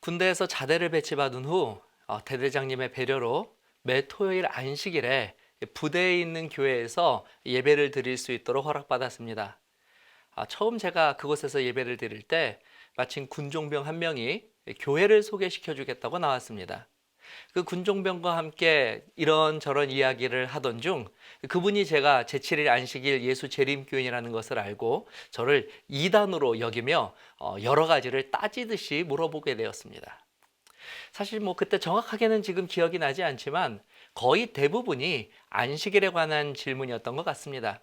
군대에서 자대를 배치받은 후 대대장님의 배려로 매 토요일 안식일에 부대에 있는 교회에서 예배를 드릴 수 있도록 허락받았습니다. 처음 제가 그곳에서 예배를 드릴 때 마침 군종병 한 명이 교회를 소개시켜 주겠다고 나왔습니다. 그 군종병과 함께 이런저런 이야기를 하던 중 그분이 제가 제7일 안식일 예수 재림교인이라는 것을 알고 저를 이단으로 여기며 여러 가지를 따지듯이 물어보게 되었습니다. 사실 그때 정확하게는 지금 기억이 나지 않지만 거의 대부분이 안식일에 관한 질문이었던 것 같습니다.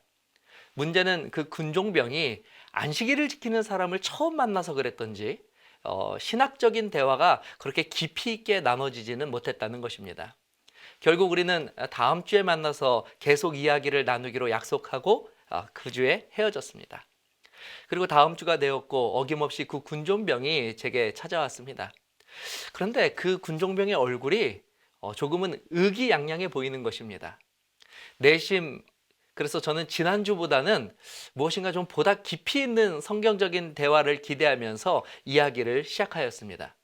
문제는 그 군종병이 안식일을 지키는 사람을 처음 만나서 그랬던지 신학적인 대화가 그렇게 깊이 있게 나눠지지는 못했다는 것입니다. 결국 우리는 다음 주에 만나서 계속 이야기를 나누기로 약속하고 그 주에 헤어졌습니다. 그리고 다음 주가 되었고 어김없이 그 군종병이 제게 찾아왔습니다. 그런데 그 군종병의 얼굴이 조금은 의기양양해 보이는 것입니다. 내심 그래서 저는 지난주보다는 무엇인가 좀 보다 깊이 있는 성경적인 대화를 기대하면서 이야기를 시작하였습니다.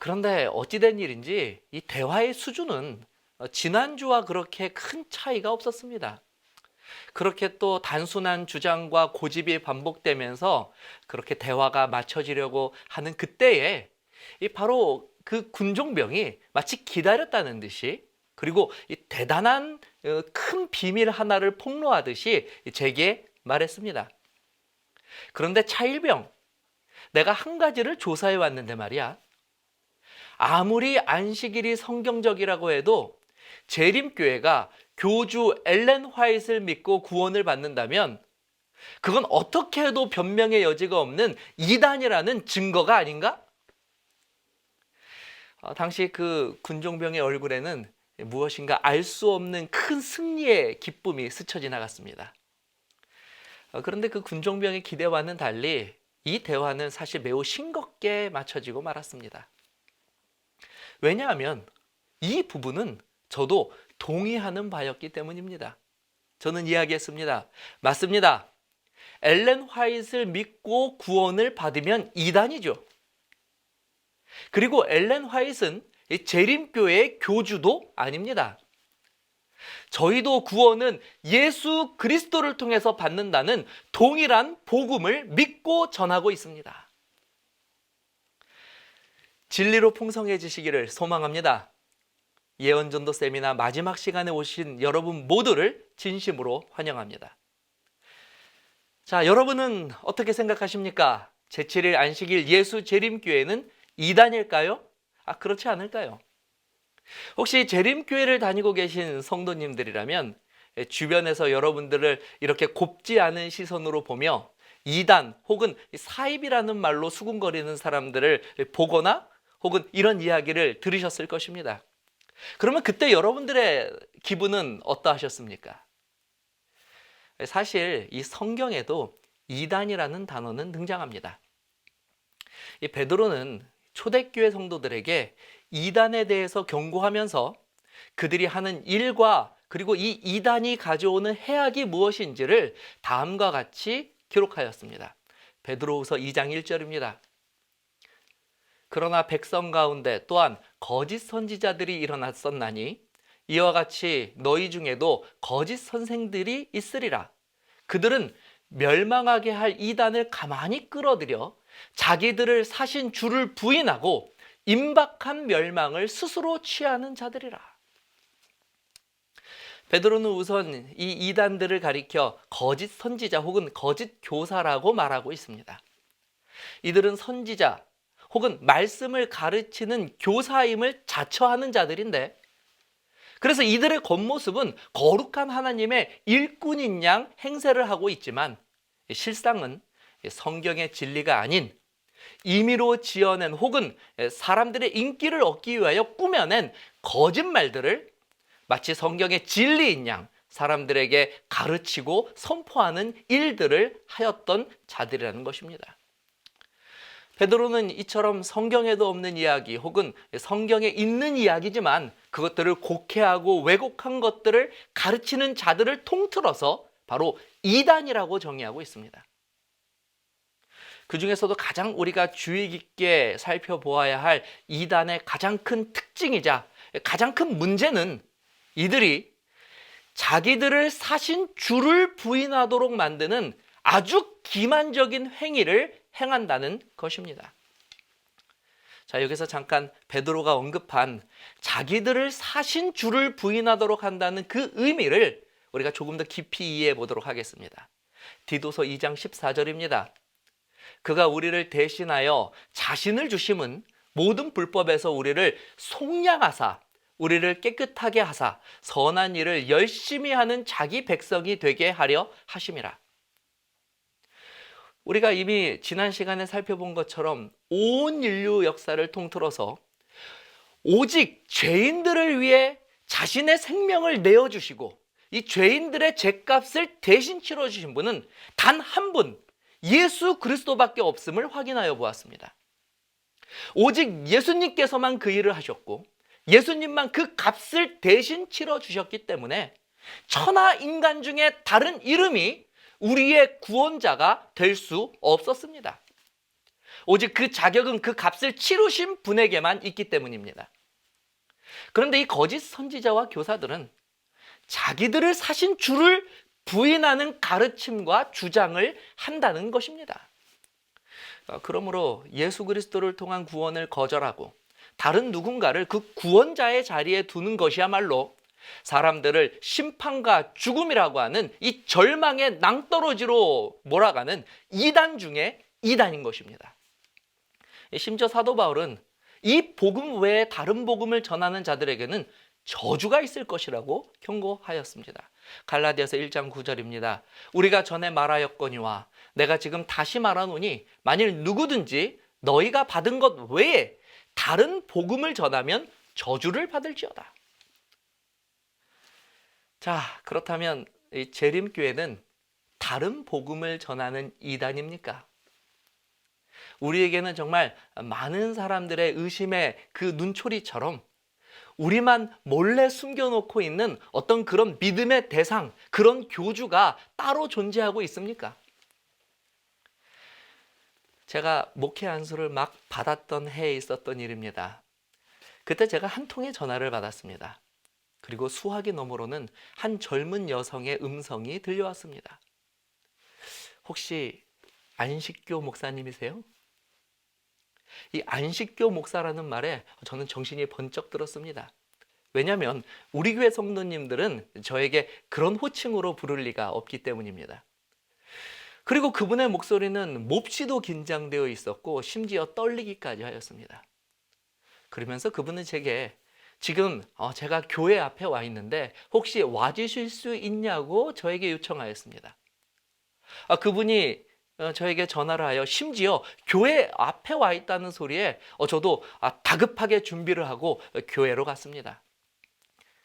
그런데 어찌된 일인지 이 대화의 수준은 지난주와 그렇게 큰 차이가 없었습니다. 그렇게 또 단순한 주장과 고집이 반복되면서 그렇게 대화가 맞춰지려고 하는 그때에 바로 그 군종병이 마치 기다렸다는 듯이 그리고 이 대단한 큰 비밀 하나를 폭로하듯이 제게 말했습니다. 그런데 차일병, 내가 한 가지를 조사해 왔는데 말이야. 아무리 안식일이 성경적이라고 해도 재림교회가 교주 엘렌 화이트를 믿고 구원을 받는다면 그건 어떻게 해도 변명의 여지가 없는 이단이라는 증거가 아닌가? 당시 그 군종병의 얼굴에는 무엇인가 알 수 없는 큰 승리의 기쁨이 스쳐 지나갔습니다. 그런데 그 군종병의 기대와는 달리 이 대화는 사실 매우 싱겁게 맞춰지고 말았습니다. 왜냐하면 이 부분은 저도 동의하는 바였기 때문입니다. 저는 이야기했습니다. 맞습니다. 엘렌 화이트를 믿고 구원을 받으면 이단이죠. 그리고 엘렌 화이트는 재림교회의 교주도 아닙니다. 저희도 구원은 예수 그리스도를 통해서 받는다는 동일한 복음을 믿고 전하고 있습니다. 진리로 풍성해지시기를 소망합니다. 예언전도 세미나 마지막 시간에 오신 여러분 모두를 진심으로 환영합니다. 자, 여러분은 어떻게 생각하십니까? 제7일 안식일 예수 재림교회는 이단일까요? 그렇지 않을까요? 혹시 재림교회를 다니고 계신 성도님들이라면 주변에서 여러분들을 이렇게 곱지 않은 시선으로 보며 이단 혹은 사입이라는 말로 수군거리는 사람들을 보거나 혹은 이런 이야기를 들으셨을 것입니다. 그러면 그때 여러분들의 기분은 어떠하셨습니까? 사실 이 성경에도 이단이라는 단어는 등장합니다. 이 베드로는 초대교회 성도들에게 이단에 대해서 경고하면서 그들이 하는 일과 그리고 이 이단이 가져오는 해악이 무엇인지를 다음과 같이 기록하였습니다. 베드로후서 2장 1절입니다. 그러나 백성 가운데 또한 거짓 선지자들이 일어났었나니 이와 같이 너희 중에도 거짓 선생들이 있으리라. 그들은 멸망하게 할 이단을 가만히 끌어들여 자기들을 사신 주를 부인하고 임박한 멸망을 스스로 취하는 자들이라. 베드로는 우선 이 이단들을 가리켜 거짓 선지자 혹은 거짓 교사라고 말하고 있습니다. 이들은 선지자 혹은 말씀을 가르치는 교사임을 자처하는 자들인데 그래서 이들의 겉모습은 거룩한 하나님의 일꾼인 양 행세를 하고 있지만 실상은 성경의 진리가 아닌 임의로 지어낸 혹은 사람들의 인기를 얻기 위하여 꾸며낸 거짓말들을 마치 성경의 진리인 양 사람들에게 가르치고 선포하는 일들을 하였던 자들이라는 것입니다. 베드로는 이처럼 성경에도 없는 이야기 혹은 성경에 있는 이야기지만 그것들을 곡해하고 왜곡한 것들을 가르치는 자들을 통틀어서 바로 이단이라고 정의하고 있습니다. 그 중에서도 가장 우리가 주의 깊게 살펴보아야 할 이단의 가장 큰 특징이자 가장 큰 문제는 이들이 자기들을 사신 주를 부인하도록 만드는 아주 기만적인 행위를 행한다는 것입니다. 자, 여기서 잠깐 베드로가 언급한 자기들을 사신 주를 부인하도록 한다는 그 의미를 우리가 조금 더 깊이 이해해 보도록 하겠습니다. 디도서 2장 14절입니다. 그가 우리를 대신하여 자신을 주심은 모든 불법에서 우리를 속량하사 우리를 깨끗하게 하사 선한 일을 열심히 하는 자기 백성이 되게 하려 하심이라. 우리가 이미 지난 시간에 살펴본 것처럼 온 인류 역사를 통틀어서 오직 죄인들을 위해 자신의 생명을 내어주시고 이 죄인들의 죄값을 대신 치러주신 분은 단 한 분, 예수 그리스도밖에 없음을 확인하여 보았습니다. 오직 예수님께서만 그 일을 하셨고 예수님만 그 값을 대신 치러주셨기 때문에 천하 인간 중에 다른 이름이 우리의 구원자가 될 수 없었습니다. 오직 그 자격은 그 값을 치르신 분에게만 있기 때문입니다. 그런데 이 거짓 선지자와 교사들은 자기들을 사신 주를 부인하는 가르침과 주장을 한다는 것입니다. 그러므로 예수 그리스도를 통한 구원을 거절하고 다른 누군가를 그 구원자의 자리에 두는 것이야말로 사람들을 심판과 죽음이라고 하는 이 절망의 낭떠러지로 몰아가는 이단 중에 이단인 것입니다. 심지어 사도 바울은 이 복음 외에 다른 복음을 전하는 자들에게는 저주가 있을 것이라고 경고하였습니다. 갈라디아서 1장 9절입니다. 우리가 전에 말하였거니와 내가 지금 다시 말하노니 만일 누구든지 너희가 받은 것 외에 다른 복음을 전하면 저주를 받을지어다. 자, 그렇다면 이 재림교회는 다른 복음을 전하는 이단입니까? 우리에게는 정말 많은 사람들의 의심의 그 눈초리처럼 우리만 몰래 숨겨놓고 있는 어떤 그런 믿음의 대상, 그런 교주가 따로 존재하고 있습니까? 제가 목회 안수를 막 받았던 해에 있었던 일입니다. 그때 제가 한 통의 전화를 받았습니다. 그리고 수화기 너머로는 한 젊은 여성의 음성이 들려왔습니다. 혹시 안식교 목사님이세요? 이 안식교 목사라는 말에 저는 정신이 번쩍 들었습니다. 왜냐하면 우리 교회 성도님들은 저에게 그런 호칭으로 부를 리가 없기 때문입니다. 그리고 그분의 목소리는 몹시도 긴장되어 있었고 심지어 떨리기까지 하였습니다. 그러면서 그분은 제게 지금 제가 교회 앞에 와 있는데 혹시 와주실 수 있냐고 저에게 요청하였습니다. 그분이 저에게 전화를 하여 심지어 교회 앞에 와 있다는 소리에 저도 다급하게 준비를 하고 교회로 갔습니다.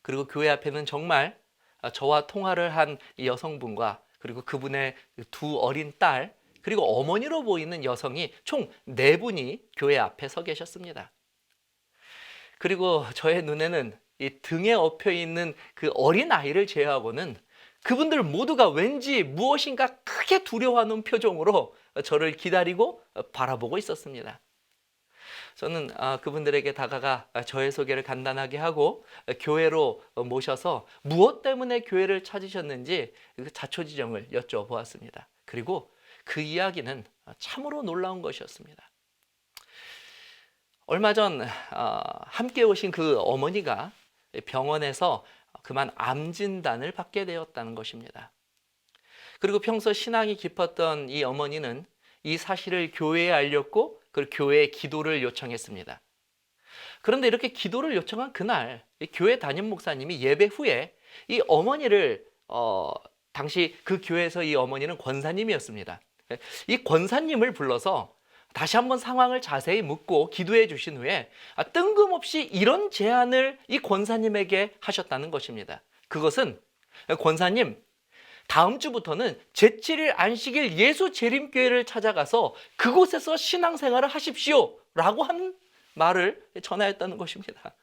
그리고 교회 앞에는 정말 저와 통화를 한 이 여성분과 그리고 그분의 두 어린 딸 그리고 어머니로 보이는 여성이 총 4분이 교회 앞에 서 계셨습니다. 그리고 저의 눈에는 이 등에 엎여 있는 그 어린 아이를 제외하고는 그분들 모두가 왠지 무엇인가 크게 두려워하는 표정으로 저를 기다리고 바라보고 있었습니다. 저는 그분들에게 다가가 저의 소개를 간단하게 하고 교회로 모셔서 무엇 때문에 교회를 찾으셨는지 그 자초지정을 여쭤보았습니다. 그리고 그 이야기는 참으로 놀라운 것이었습니다. 얼마 전 함께 오신 그 어머니가 병원에서 그만 암 진단을 받게 되었다는 것입니다. 그리고 평소 신앙이 깊었던 이 어머니는 이 사실을 교회에 알렸고 그 교회에 기도를 요청했습니다. 그런데 이렇게 기도를 요청한 그날 교회 담임 목사님이 예배 후에 이 어머니를 당시 그 교회에서 이 어머니는 권사님이었습니다. 이 권사님을 불러서 다시 한번 상황을 자세히 묻고 기도해 주신 후에 뜬금없이 이런 제안을 이 권사님에게 하셨다는 것입니다. 그것은 권사님, 다음 주부터는 제7일 안식일 예수 재림교회를 찾아가서 그곳에서 신앙생활을 하십시오 라고 한 말을 전하였다는 것입니다.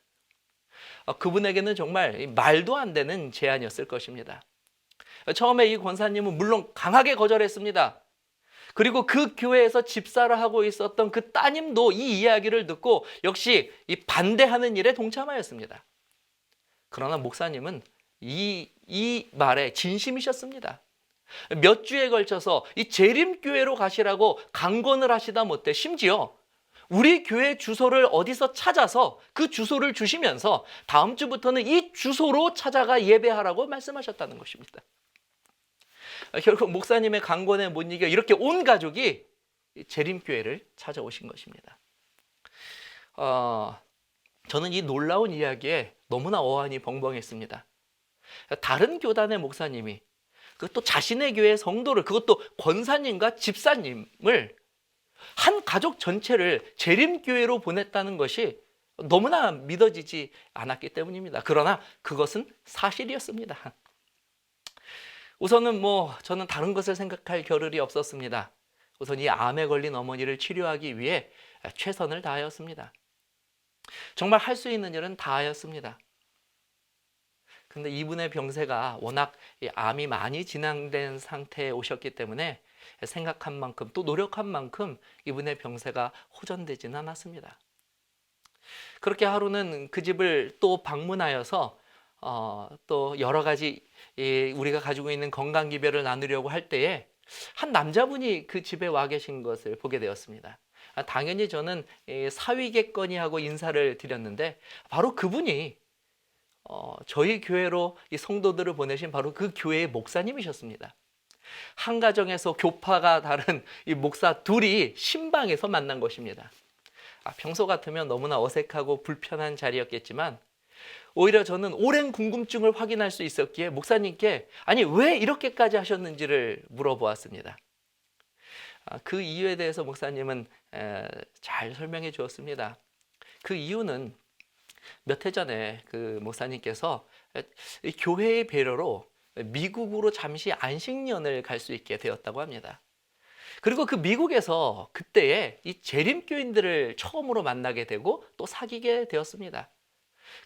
그분에게는 정말 말도 안 되는 제안이었을 것입니다. 처음에 이 권사님은 물론 강하게 거절했습니다. 그리고 그 교회에서 집사를 하고 있었던 그 따님도 이 이야기를 듣고 역시 이 반대하는 일에 동참하였습니다. 그러나 목사님은 이 말에 진심이셨습니다. 몇 주에 걸쳐서 이 재림교회로 가시라고 강권을 하시다 못해 심지어 우리 교회 주소를 어디서 찾아서 그 주소를 주시면서 다음 주부터는 이 주소로 찾아가 예배하라고 말씀하셨다는 것입니다. 결국 목사님의 강권에 못 이겨 이렇게 온 가족이 재림교회를 찾아오신 것입니다. 저는 이 놀라운 이야기에 너무나 어안이 벙벙했습니다. 다른 교단의 목사님이 그것도 자신의 교회 성도를, 그것도 권사님과 집사님을, 한 가족 전체를 재림교회로 보냈다는 것이 너무나 믿어지지 않았기 때문입니다. 그러나 그것은 사실이었습니다. 우선은 저는 다른 것을 생각할 겨를이 없었습니다. 우선 이 암에 걸린 어머니를 치료하기 위해 최선을 다하였습니다. 정말 할 수 있는 일은 다 하였습니다. 근데 이분의 병세가 워낙 암이 많이 진행된 상태에 오셨기 때문에 생각한 만큼 또 노력한 만큼 이분의 병세가 호전되지는 않았습니다. 그렇게 하루는 그 집을 또 방문하여서 또 여러 가지 우리가 가지고 있는 건강 기별을 나누려고 할 때에 한 남자분이 그 집에 와 계신 것을 보게 되었습니다. 당연히 저는 사위겠거니 하고 인사를 드렸는데 바로 그분이 저희 교회로 이 성도들을 보내신 바로 그 교회의 목사님이셨습니다. 한 가정에서 교파가 다른 이 목사 둘이 신방에서 만난 것입니다. 평소 같으면 너무나 어색하고 불편한 자리였겠지만 오히려 저는 오랜 궁금증을 확인할 수 있었기에 목사님께 아니 왜 이렇게까지 하셨는지를 물어보았습니다. 그 이유에 대해서 목사님은 잘 설명해 주었습니다. 그 이유는 몇 해 전에 그 목사님께서 교회의 배려로 미국으로 잠시 안식년을 갈 수 있게 되었다고 합니다. 그리고 그 미국에서 그때에 이 재림교인들을 처음으로 만나게 되고 또 사귀게 되었습니다.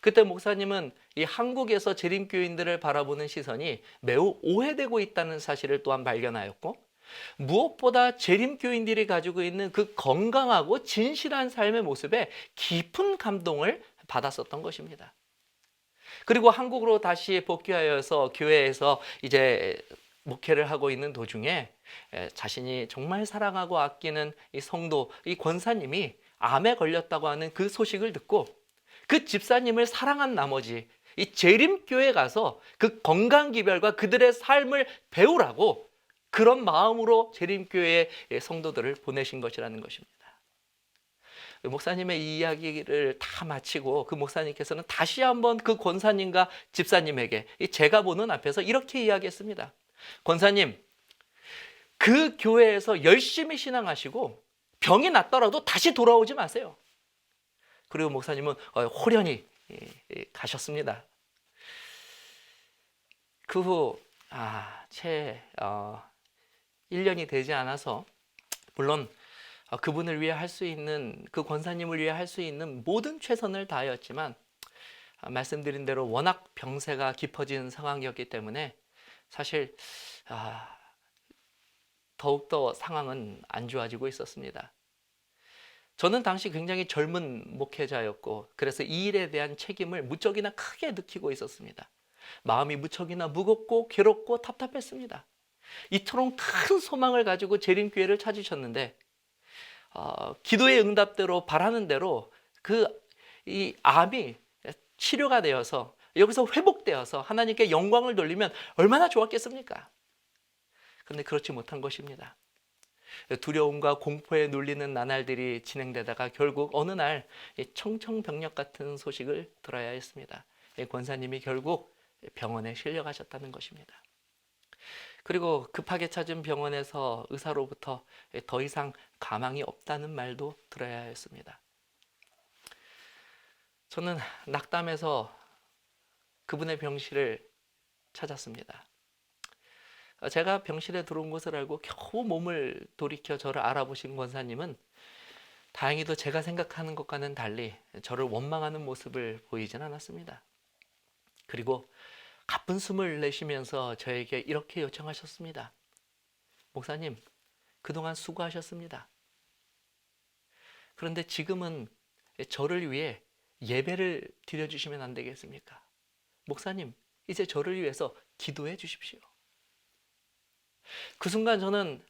그때 목사님은 이 한국에서 재림교인들을 바라보는 시선이 매우 오해되고 있다는 사실을 또한 발견하였고, 무엇보다 재림교인들이 가지고 있는 그 건강하고 진실한 삶의 모습에 깊은 감동을 받았었던 것입니다. 그리고 한국으로 다시 복귀하여서 교회에서 이제 목회를 하고 있는 도중에 자신이 정말 사랑하고 아끼는 이 성도, 이 권사님이 암에 걸렸다고 하는 그 소식을 듣고 그 집사님을 사랑한 나머지 이 재림교회에 가서 그 건강기별과 그들의 삶을 배우라고 그런 마음으로 재림교회의 성도들을 보내신 것이라는 것입니다. 목사님의 이 이야기를 다 마치고 그 목사님께서는 다시 한번 그 권사님과 집사님에게 제가 보는 앞에서 이렇게 이야기했습니다. 권사님, 그 교회에서 열심히 신앙하시고 병이 났더라도 다시 돌아오지 마세요. 그리고 목사님은 호련히 가셨습니다. 그 후 채 1년이 되지 않아서 물론 그분을 위해 할 수 있는, 그 권사님을 위해 할 수 있는 모든 최선을 다하였지만 말씀드린 대로 워낙 병세가 깊어진 상황이었기 때문에 사실 더욱더 상황은 안 좋아지고 있었습니다. 저는 당시 굉장히 젊은 목회자였고 그래서 이 일에 대한 책임을 무척이나 크게 느끼고 있었습니다. 마음이 무척이나 무겁고 괴롭고 답답했습니다. 이토록 큰 소망을 가지고 재림교회를 찾으셨는데 기도의 응답대로 바라는 대로 이 암이 치료가 되어서 여기서 회복되어서 하나님께 영광을 돌리면 얼마나 좋았겠습니까? 그런데 그렇지 못한 것입니다. 두려움과 공포에 눌리는 나날들이 진행되다가 결국 어느 날 청청병력 같은 소식을 들어야 했습니다. 권사님이 결국 병원에 실려가셨다는 것입니다. 그리고 급하게 찾은 병원에서 의사로부터 더 이상 가망이 없다는 말도 들어야 했습니다. 저는 낙담해서 그분의 병실을 찾았습니다. 제가 병실에 들어온 것을 알고 겨우 몸을 돌이켜 저를 알아보신 권사님은 다행히도 제가 생각하는 것과는 달리 저를 원망하는 모습을 보이진 않았습니다. 그리고 가쁜 숨을 내쉬면서 저에게 이렇게 요청하셨습니다. 목사님, 그동안 수고하셨습니다. 그런데 지금은 저를 위해 예배를 드려주시면 안 되겠습니까? 목사님, 이제 저를 위해서 기도해 주십시오. 그 순간 저는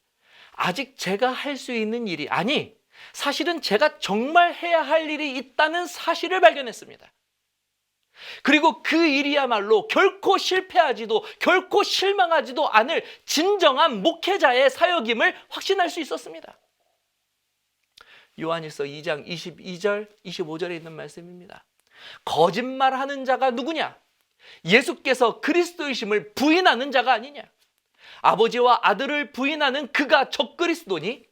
아직 제가 할 수 있는 일이, 아니, 사실은 제가 정말 해야 할 일이 있다는 사실을 발견했습니다. 그리고 그 일이야말로 결코 실패하지도 결코 실망하지도 않을 진정한 목회자의 사역임을 확신할 수 있었습니다. 요한일서 2장 22절, 25절에 있는 말씀입니다. 거짓말하는 자가 누구냐? 예수께서 그리스도이심을 부인하는 자가 아니냐? 아버지와 아들을 부인하는 그가 적그리스도니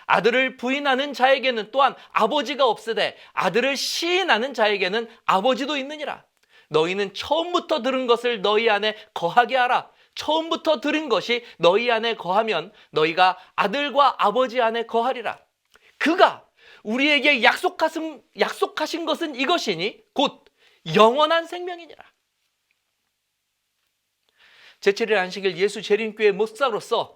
아들을 부인하는 자에게는 또한 아버지가 없으되 아들을 시인하는 자에게는 아버지도 있느니라. 너희는 처음부터 들은 것을 너희 안에 거하게 하라. 처음부터 들은 것이 너희 안에 거하면 너희가 아들과 아버지 안에 거하리라. 그가 우리에게 약속하신 것은 이것이니 곧 영원한 생명이니라. 제7일 안식일 예수 재림교회 목사로서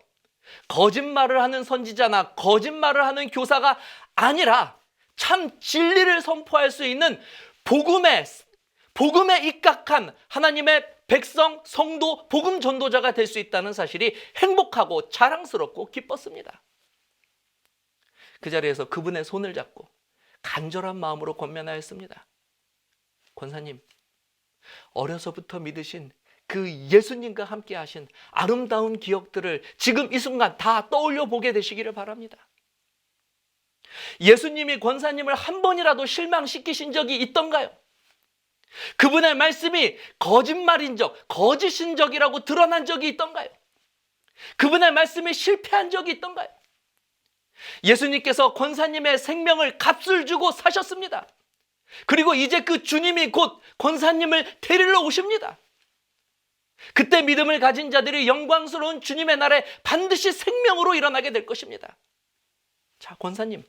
거짓말을 하는 선지자나 거짓말을 하는 교사가 아니라 참 진리를 선포할 수 있는 복음에 입각한 하나님의 백성, 성도, 복음 전도자가 될 수 있다는 사실이 행복하고 자랑스럽고 기뻤습니다. 그 자리에서 그분의 손을 잡고 간절한 마음으로 권면하였습니다. 권사님, 어려서부터 믿으신 그 예수님과 함께 하신 아름다운 기억들을 지금 이 순간 다 떠올려 보게 되시기를 바랍니다. 예수님이 권사님을 한 번이라도 실망시키신 적이 있던가요? 그분의 말씀이 거짓말인 적, 거짓인 적이라고 드러난 적이 있던가요? 그분의 말씀이 실패한 적이 있던가요? 예수님께서 권사님의 생명을 값을 주고 사셨습니다. 그리고 이제 그 주님이 곧 권사님을 데리러 오십니다. 그때 믿음을 가진 자들이 영광스러운 주님의 날에 반드시 생명으로 일어나게 될 것입니다. 자, 권사님,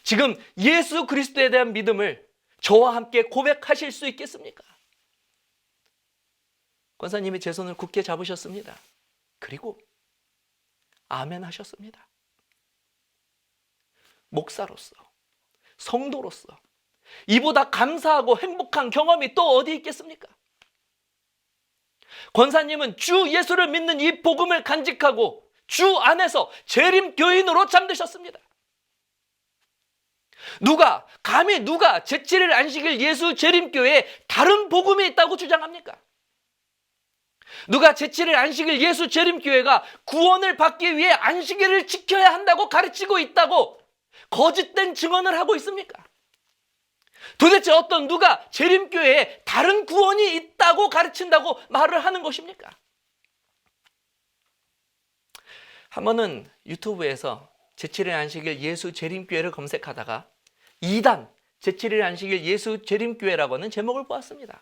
지금 예수 그리스도에 대한 믿음을 저와 함께 고백하실 수 있겠습니까? 권사님이 제 손을 굳게 잡으셨습니다. 그리고 아멘 하셨습니다. 목사로서, 성도로서 이보다 감사하고 행복한 경험이 또 어디 있겠습니까? 권사님은 주 예수를 믿는 이 복음을 간직하고 주 안에서 재림교인으로 잠드셨습니다. 감히 누가 제7일 안식일 예수 재림교회에 다른 복음이 있다고 주장합니까? 누가 제7일 안식일 예수 재림교회가 구원을 받기 위해 안식일을 지켜야 한다고 가르치고 있다고 거짓된 증언을 하고 있습니까? 도대체 누가 재림교회에 다른 구원이 있다고 가르친다고 말을 하는 것입니까? 한 번은 유튜브에서 제7일 안식일 예수 재림교회를 검색하다가 2단 제7일 안식일 예수 재림교회라고 하는 제목을 보았습니다.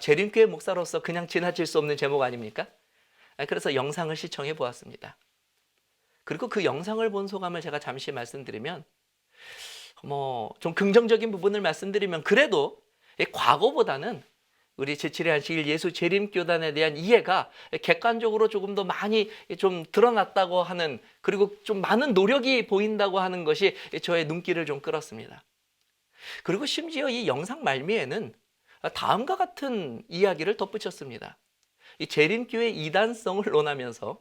재림교회 목사로서 그냥 지나칠 수 없는 제목 아닙니까? 그래서 영상을 시청해 보았습니다. 그리고 그 영상을 본 소감을 제가 잠시 말씀드리면 좀 긍정적인 부분을 말씀드리면 그래도 과거보다는 우리 제7일 안식일 예수 재림교단에 대한 이해가 객관적으로 조금 더 많이 좀 드러났다고 하는, 그리고 좀 많은 노력이 보인다고 하는 것이 저의 눈길을 좀 끌었습니다. 그리고 심지어 이 영상 말미에는 다음과 같은 이야기를 덧붙였습니다. 이 재림교회 이단성을 논하면서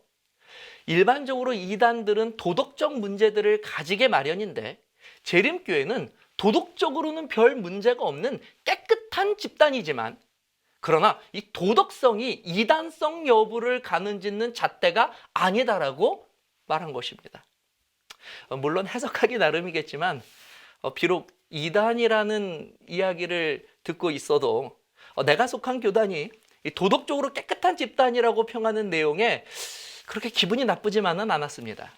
일반적으로 이단들은 도덕적 문제들을 가지게 마련인데 재림교회는 도덕적으로는 별 문제가 없는 깨끗한 집단이지만 그러나 이 도덕성이 이단성 여부를 가늠짓는 잣대가 아니다라고 말한 것입니다. 물론 해석하기 나름이겠지만 비록 이단이라는 이야기를 듣고 있어도 내가 속한 교단이 도덕적으로 깨끗한 집단이라고 평하는 내용에 그렇게 기분이 나쁘지만은 않았습니다.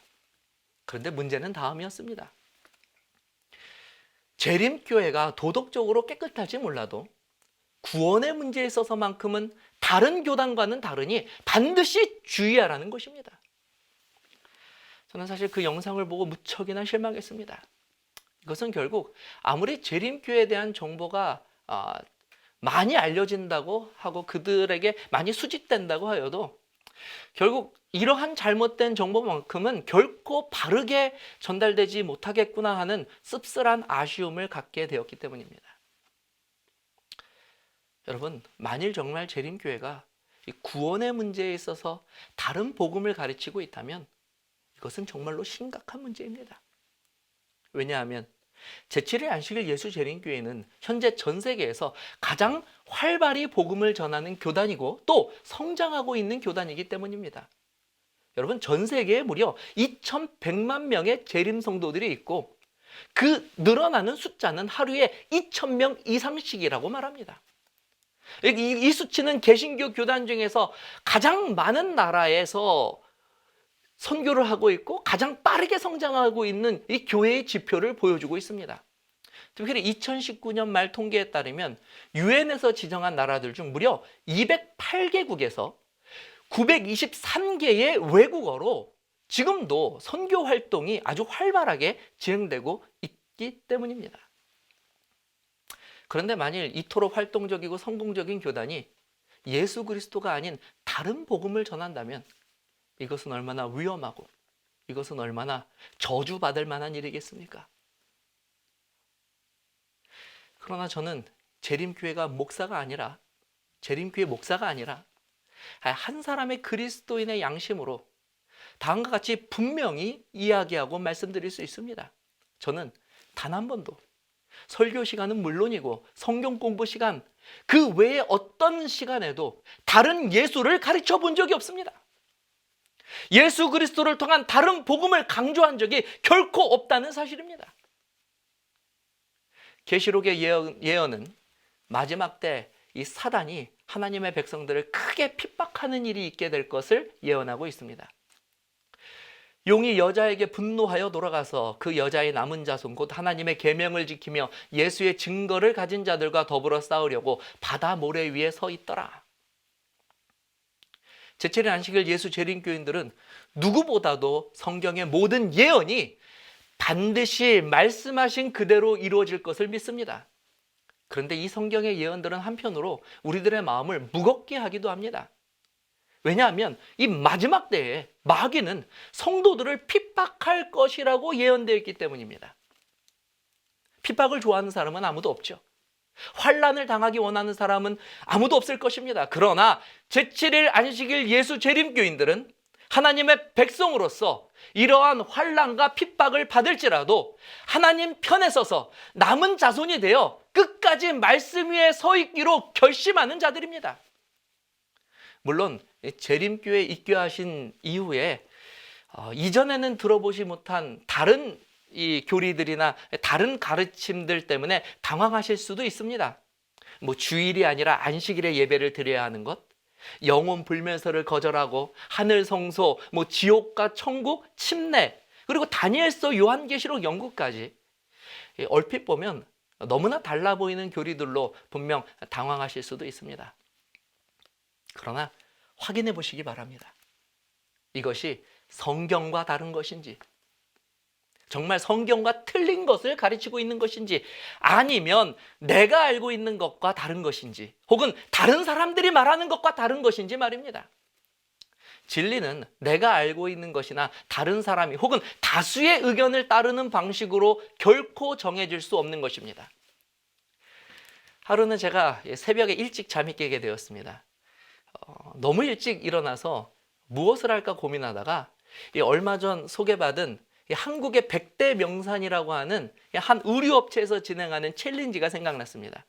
그런데 문제는 다음이었습니다. 재림교회가 도덕적으로 깨끗할지 몰라도 구원의 문제에 있어서만큼은 다른 교단과는 다르니 반드시 주의하라는 것입니다. 저는 사실 그 영상을 보고 무척이나 실망했습니다. 이것은 결국 아무리 재림교회에 대한 정보가 많이 알려진다고 하고 그들에게 많이 수집된다고 하여도 결국 이러한 잘못된 정보만큼은 결코 바르게 전달되지 못하겠구나 하는 씁쓸한 아쉬움을 갖게 되었기 때문입니다. 여러분, 만일 정말 재림교회가 이 구원의 문제에 있어서 다른 복음을 가르치고 있다면 이것은 정말로 심각한 문제입니다. 왜냐하면 제7일 안식일 예수 재림교회는 현재 전 세계에서 가장 활발히 복음을 전하는 교단이고 또 성장하고 있는 교단이기 때문입니다. 여러분, 전 세계에 무려 2,100만 명의 재림 성도들이 있고 그 늘어나는 숫자는 하루에 2,000명 이상씩이라고 말합니다. 이 수치는 개신교 교단 중에서 가장 많은 나라에서 선교를 하고 있고 가장 빠르게 성장하고 있는 이 교회의 지표를 보여주고 있습니다. 특히 2019년 말 통계에 따르면 유엔에서 지정한 나라들 중 무려 208개국에서 923개의 외국어로 지금도 선교 활동이 아주 활발하게 진행되고 있기 때문입니다. 그런데 만일 이토록 활동적이고 성공적인 교단이 예수 그리스도가 아닌 다른 복음을 전한다면 이것은 얼마나 위험하고 이것은 얼마나 저주받을 만한 일이겠습니까? 그러나 저는 재림교회 목사가 아니라 한 사람의 그리스도인의 양심으로 다음과 같이 분명히 이야기하고 말씀드릴 수 있습니다. 저는 단 한 번도 설교 시간은 물론이고 성경 공부 시간 그 외에 어떤 시간에도 다른 예수를 가르쳐 본 적이 없습니다. 예수 그리스도를 통한 다른 복음을 강조한 적이 결코 없다는 사실입니다. 계시록의 예언은 마지막 때 이 사단이 하나님의 백성들을 크게 핍박하는 일이 있게 될 것을 예언하고 있습니다. 용이 여자에게 분노하여 돌아가서 그 여자의 남은 자손 곧 하나님의 계명을 지키며 예수의 증거를 가진 자들과 더불어 싸우려고 바다 모래 위에 서 있더라. 제7일 안식일 예수 재림교인들은 누구보다도 성경의 모든 예언이 반드시 말씀하신 그대로 이루어질 것을 믿습니다. 그런데 이 성경의 예언들은 한편으로 우리들의 마음을 무겁게 하기도 합니다. 왜냐하면 이 마지막 때에 마귀는 성도들을 핍박할 것이라고 예언되어 있기 때문입니다. 핍박을 좋아하는 사람은 아무도 없죠. 환난을 당하기 원하는 사람은 아무도 없을 것입니다. 그러나 제7일 안식일 예수 재림교인들은 하나님의 백성으로서 이러한 환난과 핍박을 받을지라도 하나님 편에 서서 남은 자손이 되어 끝까지 말씀 위에 서 있기로 결심하는 자들입니다. 물론 재림교에 입교하신 이후에 이전에는 들어보지 못한 다른 이 교리들이나 다른 가르침들 때문에 당황하실 수도 있습니다. 주일이 아니라 안식일에 예배를 드려야 하는 것, 영혼 불면서를 거절하고 하늘 성소, 지옥과 천국, 침례, 그리고 다니엘서 요한계시록 연구까지 얼핏 보면 너무나 달라 보이는 교리들로 분명 당황하실 수도 있습니다. 그러나 확인해 보시기 바랍니다. 이것이 성경과 다른 것인지, 정말 성경과 틀린 것을 가르치고 있는 것인지, 아니면 내가 알고 있는 것과 다른 것인지, 혹은 다른 사람들이 말하는 것과 다른 것인지 말입니다. 진리는 내가 알고 있는 것이나 다른 사람이 혹은 다수의 의견을 따르는 방식으로 결코 정해질 수 없는 것입니다. 하루는 제가 새벽에 일찍 잠이 깨게 되었습니다. 너무 일찍 일어나서 무엇을 할까 고민하다가 얼마 전 소개받은 한국의 100대 명산이라고 하는 한 의류업체에서 진행하는 챌린지가 생각났습니다.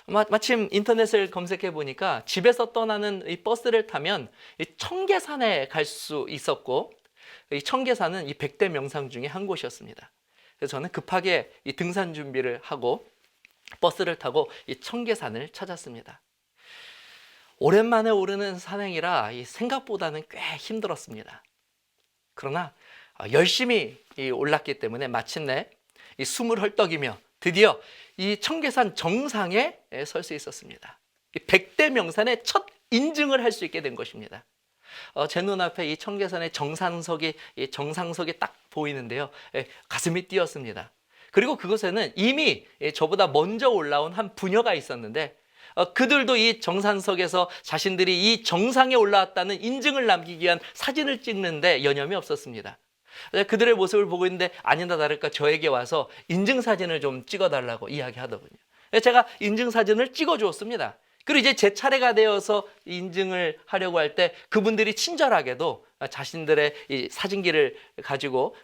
마침 인터넷을 검색해 보니까 집에서 떠나는 이 버스를 타면 청계산에 갈 수 있었고, 이 청계산은 이 100대 명산 중에 한 곳이었습니다. 그래서 저는 급하게 이 등산 준비를 하고 버스를 타고 이 청계산을 찾았습니다. 오랜만에 오르는 산행이라 생각보다는 꽤 힘들었습니다. 그러나 열심히 올랐기 때문에 마침내 숨을 헐떡이며 드디어 이 청계산 정상에 설 수 있었습니다. 100대 명산의 첫 인증을 할 수 있게 된 것입니다. 제 눈앞에 이 청계산의 정상석이 딱 보이는데요. 가슴이 뛰었습니다. 그리고 그곳에는 이미 저보다 먼저 올라온 한 부녀가 있었는데 그들도 이 정산석에서 자신들이 이 정상에 올라왔다는 인증을 남기기 위한 사진을 찍는데 여념이 없었습니다. 그들의 모습을 보고 있는데 아니나 다를까 저에게 와서 인증사진을 좀 찍어달라고 이야기하더군요. 제가 인증사진을 찍어주었습니다. 그리고 이제 제 차례가 되어서 인증을 하려고 할 때 그분들이 친절하게도 자신들의 이 사진기를 가지고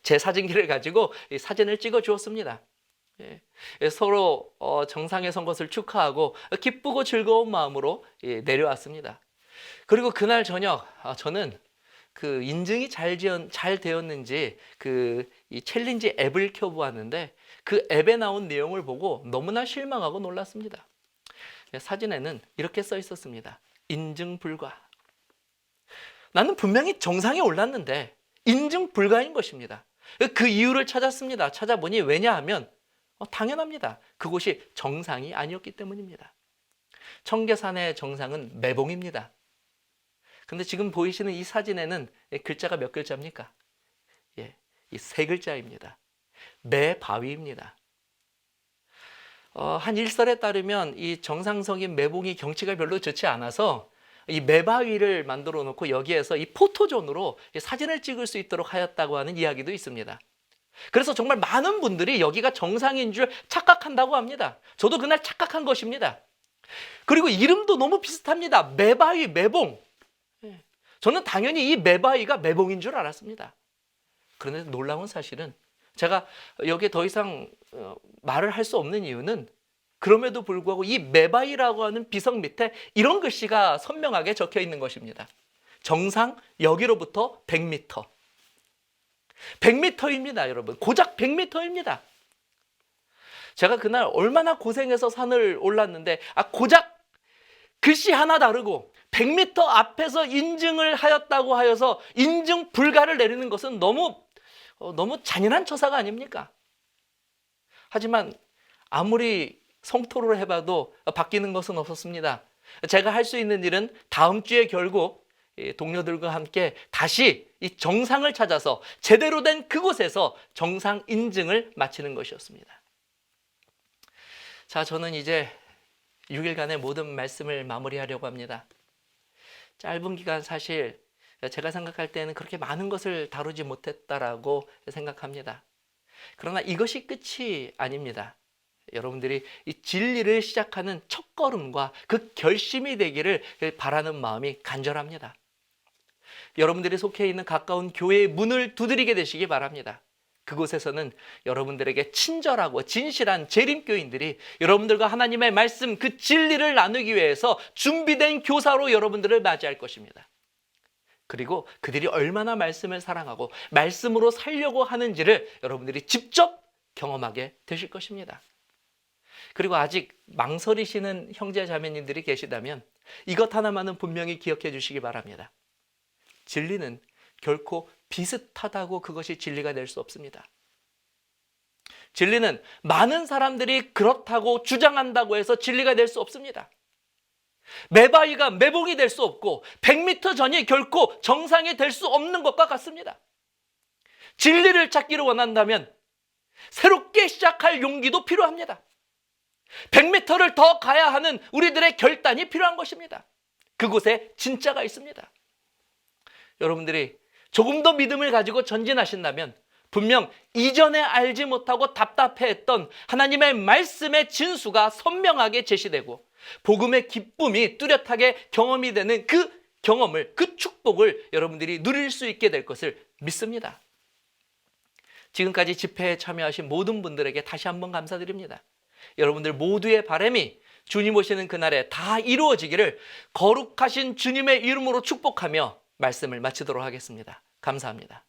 제 사진기를 가지고 이 사진을 찍어주었습니다. 서로 정상에 선 것을 축하하고 기쁘고 즐거운 마음으로 내려왔습니다. 그리고 그날 저녁 저는 그 인증이 잘 되었는지 이 챌린지 앱을 켜보았는데 그 앱에 나온 내용을 보고 너무나 실망하고 놀랐습니다. 사진에는 이렇게 써 있었습니다. 인증 불가. 나는 분명히 정상에 올랐는데 인증 불가인 것입니다. 그 이유를 찾았습니다. 찾아보니 왜냐하면 당연합니다. 그곳이 정상이 아니었기 때문입니다. 청계산의 정상은 매봉입니다. 근데 지금 보이시는 이 사진에는 글자가 몇 글자입니까? 이 세 글자입니다. 매바위입니다. 한 일설에 따르면 이 정상석인 매봉이 경치가 별로 좋지 않아서 이 매바위를 만들어 놓고 여기에서 이 포토존으로 사진을 찍을 수 있도록 하였다고 하는 이야기도 있습니다. 그래서 정말 많은 분들이 여기가 정상인 줄 착각한다고 합니다. 저도 그날 착각한 것입니다. 그리고 이름도 너무 비슷합니다. 매바위, 매봉. 저는 당연히 이 매바위가 매봉인 줄 알았습니다. 그런데 놀라운 사실은 제가 여기에 더 이상 말을 할 수 없는 이유는 그럼에도 불구하고 이 매바위라고 하는 비석 밑에 이런 글씨가 선명하게 적혀 있는 것입니다. 정상 여기로부터 100m. 100m입니다, 여러분. 고작 100m입니다. 제가 그날 얼마나 고생해서 산을 올랐는데 고작 글씨 하나 다르고 100m 앞에서 인증을 하였다고 하여서 인증 불가를 내리는 것은 너무 잔인한 처사가 아닙니까? 하지만 아무리 성토를 해봐도 바뀌는 것은 없었습니다. 제가 할 수 있는 일은 다음 주에 결국 동료들과 함께 다시 이 정상을 찾아서 제대로 된 그곳에서 정상 인증을 마치는 것이었습니다. 자, 저는 이제 6일간의 모든 말씀을 마무리하려고 합니다. 짧은 기간 사실 제가 생각할 때는 그렇게 많은 것을 다루지 못했다라고 생각합니다. 그러나 이것이 끝이 아닙니다. 여러분들이 이 진리를 시작하는 첫걸음과 그 결심이 되기를 바라는 마음이 간절합니다. 여러분들이 속해 있는 가까운 교회의 문을 두드리게 되시기 바랍니다. 그곳에서는 여러분들에게 친절하고 진실한 재림교인들이 여러분들과 하나님의 말씀 그 진리를 나누기 위해서 준비된 교사로 여러분들을 맞이할 것입니다. 그리고 그들이 얼마나 말씀을 사랑하고 말씀으로 살려고 하는지를 여러분들이 직접 경험하게 되실 것입니다. 그리고 아직 망설이시는 형제 자매님들이 계시다면 이것 하나만은 분명히 기억해 주시기 바랍니다. 진리는 결코 비슷하다고 그것이 진리가 될 수 없습니다. 진리는 많은 사람들이 그렇다고 주장한다고 해서 진리가 될 수 없습니다. 매바위가 매봉이 될 수 없고 100m 전이 결코 정상이 될 수 없는 것과 같습니다. 진리를 찾기를 원한다면 새롭게 시작할 용기도 필요합니다. 100m를 더 가야 하는 우리들의 결단이 필요한 것입니다. 그곳에 진짜가 있습니다. 여러분들이 조금 더 믿음을 가지고 전진하신다면 분명 이전에 알지 못하고 답답해했던 하나님의 말씀의 진수가 선명하게 제시되고 복음의 기쁨이 뚜렷하게 경험이 되는 그 경험을, 그 축복을 여러분들이 누릴 수 있게 될 것을 믿습니다. 지금까지 집회에 참여하신 모든 분들에게 다시 한번 감사드립니다. 여러분들 모두의 바람이 주님 오시는 그날에 다 이루어지기를 거룩하신 주님의 이름으로 축복하며 말씀을 마치도록 하겠습니다. 감사합니다.